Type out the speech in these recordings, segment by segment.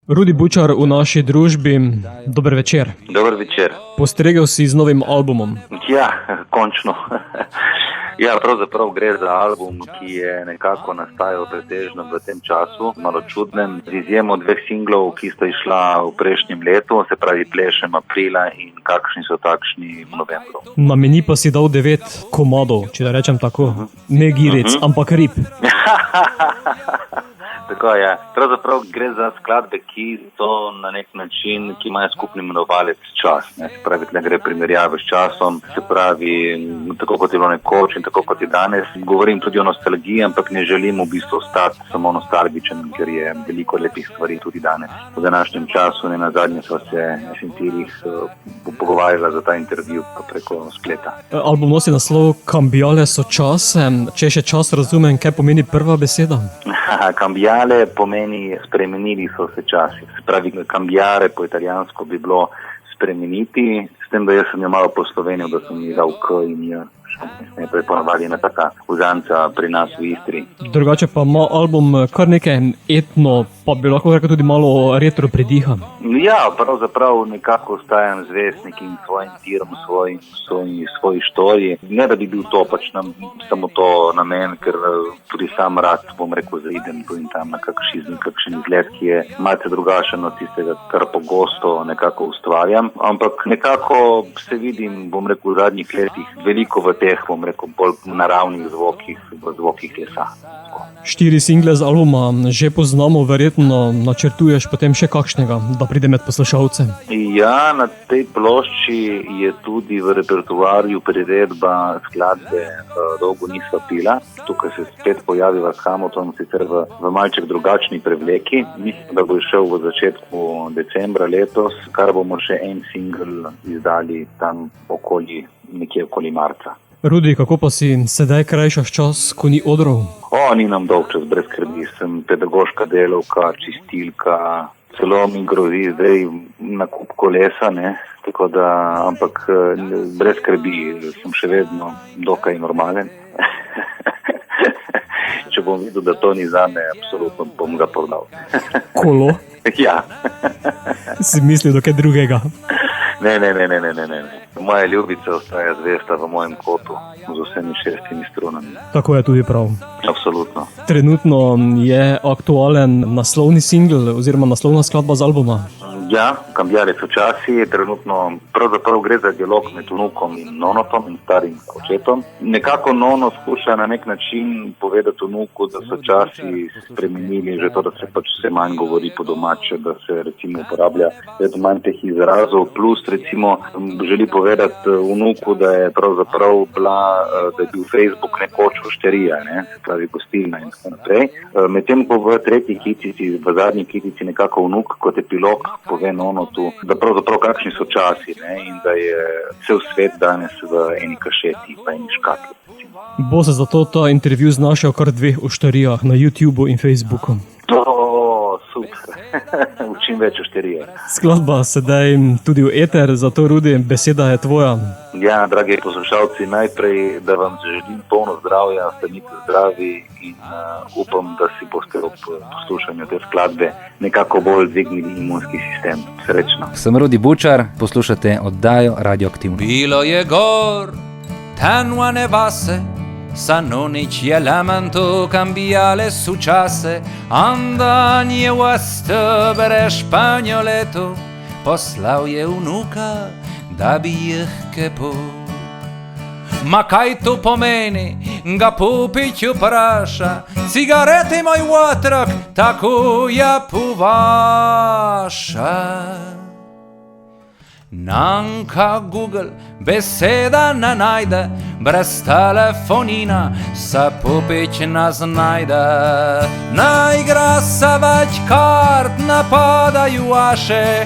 Rudi Bučar v naši družbi, dober večer. Dober večer. Postregel si z novim albumom. Ja, končno. Ja, pravzaprav gre za album, ki je nekako nastajal pretežno v tem času, malo čudnem, z izjemo 2 singlov, ki sta išla v prejšnjem letu, se pravi Plešem aprila in Kakšni so takšni v novembru. Na meni pa si dal 9 komadov, če da rečem tako, ne giric, ampak rib. Tako je. Pravzaprav gre za skladbe, ki so na nek način, ki imajo skupni imenovalec čas. Se pravi, da gre primerjave s časom, se pravi, tako kot je bilo nekoč in tako kot je danes. Govorim tudi o nostalgiji, ampak ne želim v bistvu ostati samo nostalgičen, ker je veliko lepih stvari tudi danes. V današnjem času, ne nazadnje so se na Šentilih pogovarjala za ta intervju preko spleta. Album nosi naslov Cambiale so čase. Če še čas razumem, kaj pomeni prva beseda? Cambiale pomeni spremenili so se časi. Se pravi, cambiare po italijansko bi bilo spremeniti, s tem, da jaz sem jo malo poslovenil, da sem ji dal K in J. Najprej ponavadi ena taka uzanca pri nas v Istri. Drugače pa ima album kar nekaj etno, pa bi lahko rekel tudi malo retro pridihan. Ja, pravzaprav nekako ostajam zvest nekim svojim tirom, svoji štoriji. Ne da bi bil to pač samo to namen, ker tudi sam rad, bom rekel, zaidem tu in tam na kakšen izgled, ki je malce drugačen od tistega, kar pogosto nekako ustvarjam. Ampak nekako se vidim, bom rekel, v zadnjih letih veliko v teh, bom rekel, bolj naravnih zvokih, v zvokih lesa. 4 single z albuma že poznamo, verjetno načrtuješ potem še kakšnega, da pride med poslušalce? Ja, na tej plošči je tudi v repertoarju priredba skladbe Dolgo nisva pila. Tukaj se spet pojaviva s Hamiltonom, sicer v malček drugačni prevleki. Mislim, da bo šel v začetku decembra letos, kar bomo še en single izdali tam nekje okoli marca. Rudi, kako pa si sedaj krajšaš čas, ko ni odrov? Ni nam dolg čas, brez skrbi. Sem pedagoška delavka, čistilka, celo mi grozi zdaj nakup kolesa, ne? Tako da, ampak brez skrbi, sem še vedno dokaj normalen. Če bom videl, da to ni zame, absolutno bom ga prodal. Kolo? Ja. Si mislil do kaj drugega? Ne. Moja ljubica ostaja zvesta v mojem kotu z vsemi 6 strunami. Tako je tudi prav. Absolutno. Trenutno je aktualen naslovni singl oziroma naslovna skladba z albuma. Ja, Cambiale so časi. Trenutno pravzaprav gre za dialog med vnukom in nonotom in starim očetom. Nekako nono skuša na nek način povedati vnuku, da so časi spremenili, že to, da se pač vse manj govori po domače, da se recimo uporablja manj teh izrazov, plus recimo želi povedati vnuku, da je pravzaprav da je bil Facebook nekoč ošterija, se pravi gostilna in tako naprej. Medtem ko v tretji kitici, v zadnji kitici nekako vnuk kot epilog pove nonotu, da pravzaprav kakšni so časi, in da je cel svet danes v eni kašeti, pa eni škatli. Bo se zato ta intervju znašel kar 2 ošterijah na YouTubeu in Facebooku. Super. V čim več ošterije. Skladba sedaj tudi v eter, zato Rudi, beseda je tvoja. Ja, dragi poslušalci, najprej, da vam želim polno zdravja, stanite zdravi in upam, da si boste ob poslušanju te skladbe nekako bolj dvignili imunski sistem. Srečno. Sem Rudi Bučar, poslušate oddajo Radioaktivno. Bilo je gor, tanvane vase, Sanonić je lamento, cambiale su čase, andanje v stebere španjoleto, poslal je vnuka, da bi jih kepo. Ma kaj to pomeni, ga popić vpraša, cigarete moj otrok, tako ja povaša. Nanka Google beseda ne najde, brez telefonina se popić ne znajde. Naigra se več kart, ne padajo aše,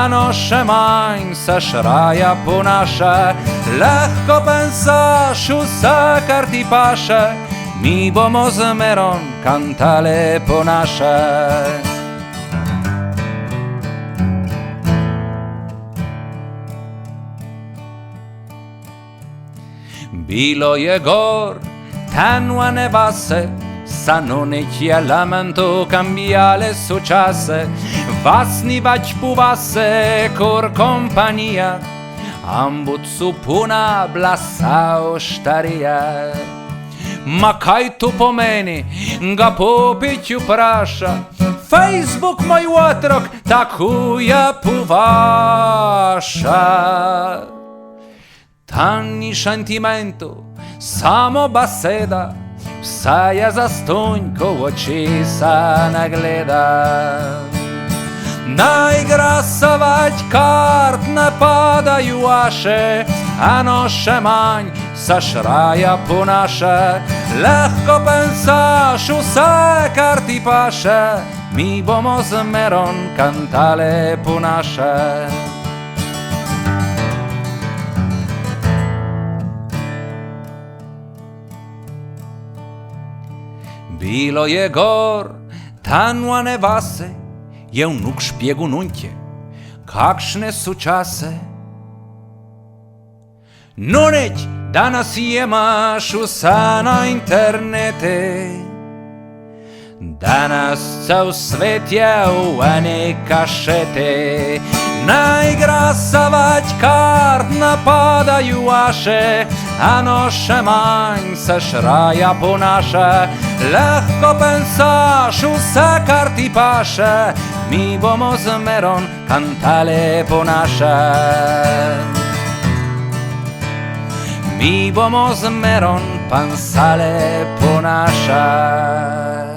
eno še manj se šraja ponaša. Lahko pensaš vse, kar ti paše, mi bomo zmerom kantale po naše. Bilo je gor, tanvane vase, Sanonić je lamento, cambiale su čase, Vasnivać puvase kor kompanija, ambut su puna blasa oštarija. Ma kaj to pomeni, ga Popić vpraša, Facebook moj otrok takuje puvaša. Tam ni šantimentu, samo beseda, vsa je zastonj, ko v oči se nagleda. Najgrasovať kart ne padajú aše, ano še manj sa šraja ponaše. Lehko pensaš, vse karty paše, mi bomo zmeron kantale po naše. Bilo je gor, tanjane vase, je vnuk špjegu nuntje, kakšne su čase. No neć, danas imaš vsa na internete, danas cel svet je v ene kašete. Najgrasovať kart napadajú aše, ano še manj se šraja ponaše. Lehko pensaš, vse karty paše, mi bomo zmeron kantale po naše. Mi bomo zmeron pansale po naše.